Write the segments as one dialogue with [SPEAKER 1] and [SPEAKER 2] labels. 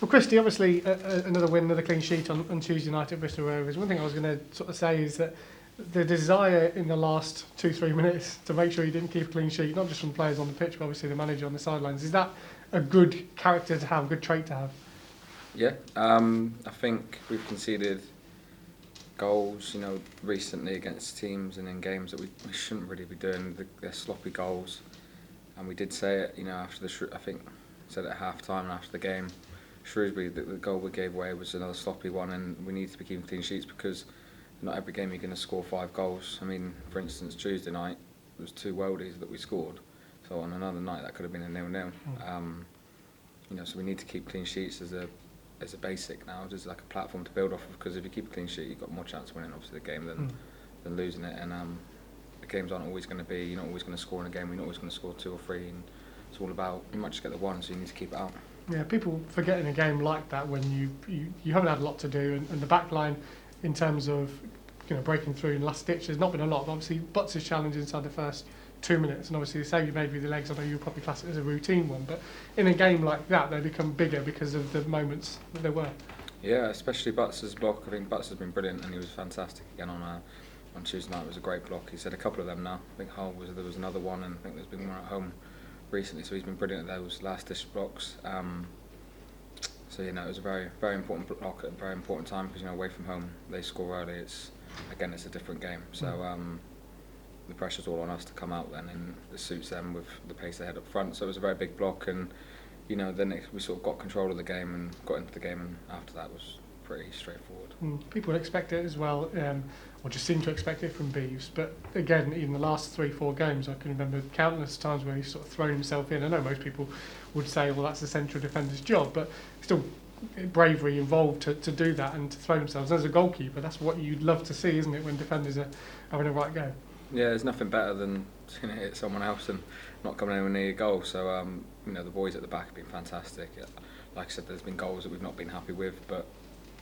[SPEAKER 1] Well, Christy, obviously another win, another clean sheet on Tuesday night at Bristol Rovers. One thing I was going to sort of say is that the desire in the last 2-3 minutes to make sure you didn't keep a clean sheet, not just from players on the pitch, but obviously the manager on the sidelines, is that a good character to have, a good trait to have?
[SPEAKER 2] Yeah, I think we've conceded goals, recently against teams and in games that we shouldn't really be doing. They're sloppy goals, and we did say it, after I think said it at half time and after the game. Shrewsbury, the goal we gave away was another sloppy one, and we need to be keeping clean sheets because not every game you're going to score 5 goals. I mean, for instance, Tuesday night there was 2 worldies that we scored, so on another night that could have been a 0-0. So we need to keep clean sheets as a basic now, just like a platform to build off of. Because if you keep a clean sheet, you've got more chance of winning obviously the game than losing it. And the games aren't always going to be. You're not always going to score in a game. You're not always going to score 2 or 3. And it's all about, you might just get the one, so you need to keep it out.
[SPEAKER 1] Yeah, people forget in a game like that when you haven't had a lot to do, and the back line in terms of breaking through in last ditch, there's not been a lot. Obviously, Butts' challenge inside the first 2 minutes, and obviously the save you made with the legs, I know you would probably class it as a routine one, but in a game like that, they become bigger because of the moments that there were.
[SPEAKER 2] Yeah, especially Butts' block. I think Butts has been brilliant, and he was fantastic again on Tuesday night. It was a great block. He's had a couple of them now. I think Hull there was another one, and I think there's been one at home recently, so he's been brilliant at those last dish blocks. It was a very, very important block at a very important time because away from home they score early. It's a different game, so the pressure's all on us to come out then, and it suits them with the pace they had up front. So it was a very big block, and then we sort of got control of the game and got into the game, and after that was pretty straightforward.
[SPEAKER 1] People would expect it as well, or just seem to expect it from Beeves. But again, in the last 3-4 games, I can remember countless times where he's sort of thrown himself in. I know most people would say, well, that's the central defender's job, but still bravery involved to do that and to throw themselves. As a goalkeeper, that's what you'd love to see, isn't it, when defenders are having a right go?
[SPEAKER 2] Yeah, there's nothing better than hit someone else and not coming anywhere near your goal. So the boys at the back have been fantastic. Like I said, there's been goals that we've not been happy with, but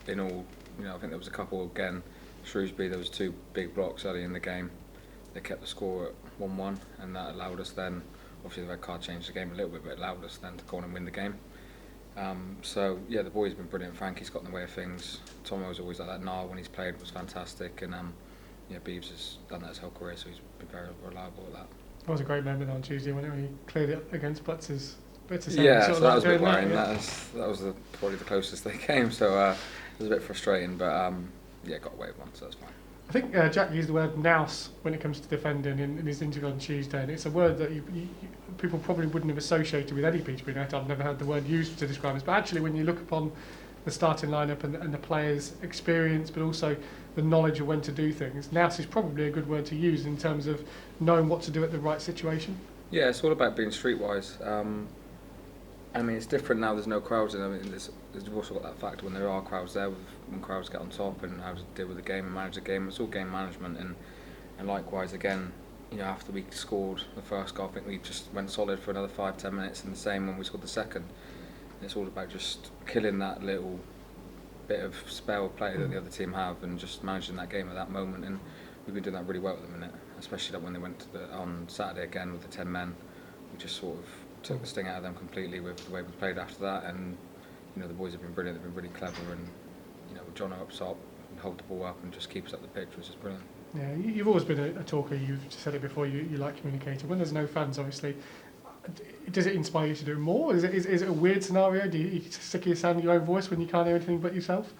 [SPEAKER 2] in all, I think there was a couple again. Shrewsbury, there was 2 big blocks early in the game. They kept the score at 1-1, and that allowed us then. Obviously, the red card changed the game a little bit, but it allowed us then to go on and win the game. The boys have been brilliant. Frankie's got in the way of things. Tomo's always like that. Niall, when he's played, was fantastic, and Beeves has done that his whole career, so he's been very reliable at that.
[SPEAKER 1] That was a great moment on Tuesday when he cleared it against Butts'.
[SPEAKER 2] Yeah, so that was a bit worrying. That was probably the closest they came, so it was a bit frustrating, but got away with one, so that's fine.
[SPEAKER 1] I think Jack used the word nous when it comes to defending in his interview on Tuesday, and it's a word that people probably wouldn't have associated with any Peterborough United. I've never heard the word used to describe this, but actually when you look upon the starting lineup and the players' experience, but also the knowledge of when to do things, nous is probably a good word to use in terms of knowing what to do at the right situation.
[SPEAKER 2] Yeah, it's all about being streetwise. It's different now. There's no crowds, and there's also got that factor when there are crowds there. When crowds get on top and how to deal with the game and manage the game. It's all game management, and likewise again. After we scored the first goal, I think we just went solid for another 5-10 minutes, and the same when we scored the second. And it's all about just killing that little bit of spell play that the other team have, and just managing that game at that moment. And we've been doing that really well at the minute, especially when they went on Saturday again with the 10 men. We just sort of took the sting out of them completely with the way we played after that, and the boys have been brilliant. They've been really clever, and with John up top, and hold the ball up and just keep us up the pitch, which is brilliant.
[SPEAKER 1] Yeah, you've always been a talker. You've said it before. You like communicating. When there's no fans, obviously, does it inspire you to do more? Is it a weird scenario? Do you stick your sound in your own voice when you can't hear anything but yourself?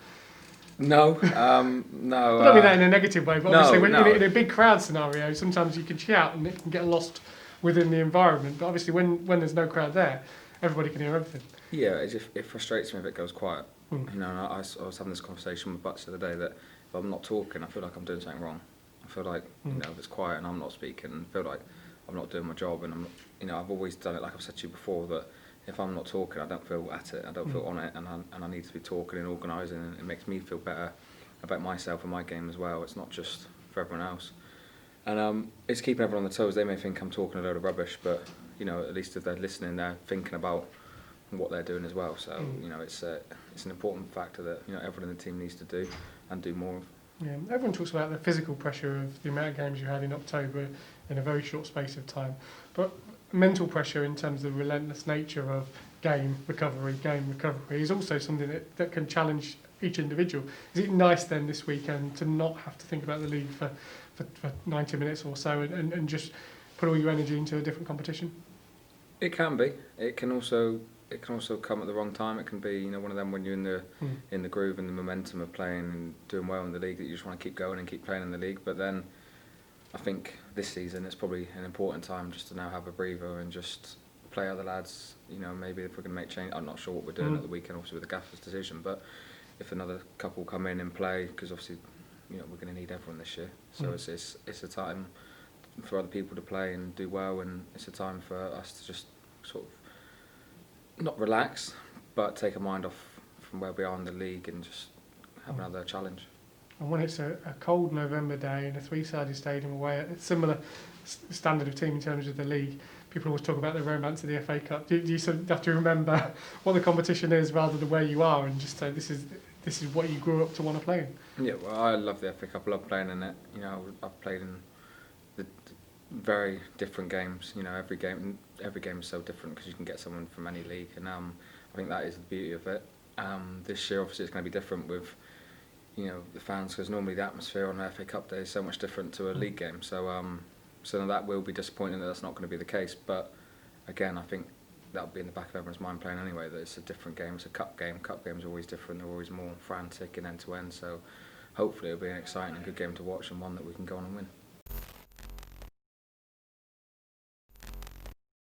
[SPEAKER 2] No, no.
[SPEAKER 1] I don't mean that in a negative way, but obviously in a big crowd scenario, sometimes you can shout and it can get lost within the environment. But obviously, when there's no crowd there, everybody can hear everything.
[SPEAKER 2] Yeah, it frustrates me if it goes quiet. And I was having this conversation with Butts the other day that if I'm not talking, I feel like I'm doing something wrong. I feel like if it's quiet and I'm not speaking, I feel like I'm not doing my job. And I've always done it, like I've said to you before, that if I'm not talking, I don't feel at it. I don't feel on it, and I need to be talking and organising, and it makes me feel better about myself and my game as well. It's not just for everyone else. And it's keeping everyone on the toes. They may think I'm talking a load of rubbish, but at least if they're listening, they're thinking about what they're doing as well. So it's an important factor that everyone in the team needs to do and do more of.
[SPEAKER 1] Yeah, everyone talks about the physical pressure of the amount of games you had in October in a very short space of time, but mental pressure in terms of the relentless nature of game recovery is also something that can challenge each individual. Is it nice then this weekend to not have to think about the league for 90 minutes or so and just put all your energy into a different competition?
[SPEAKER 2] It can be. It can also come at the wrong time. It can be, you know, one of them when you're in the groove and the momentum of playing and doing well in the league that you just want to keep going and keep playing in the league. But then I think this season it's probably an important time just to now have a breather and just play other lads. You know, maybe if we're going to make change, I'm not sure what we're doing at the weekend, obviously with the gaffer's decision. But if another couple come in and play, because obviously, you know, we're going to need everyone this year. So it's a time for other people to play and do well, and it's a time for us to just sort of not relax, but take a mind off from where we are in the league and just have another challenge.
[SPEAKER 1] And when it's a cold November day in a three-sided stadium away at a similar standard of team in terms of the league, people always talk about the romance of the FA Cup. Do you sort of have to remember what the competition is rather than where you are, and just say this is what you grew up to want to play in?
[SPEAKER 2] Yeah, well, I love the FA Cup. I love playing in it. You know, I've played in the very different games. You know, every game is so different because you can get someone from any league, and I think that is the beauty of it. This year, obviously, it's going to be different with, you know, the fans, because normally the atmosphere on an FA Cup day is so much different to a league game. So that will be disappointing that that's not going to be the case. But again, I think that'll be in the back of everyone's mind playing anyway, that it's a different game. It's a cup game. Cup games are always different. They're always more frantic and end to end. So hopefully it'll be an exciting and good game to watch, and one that we can go on and win.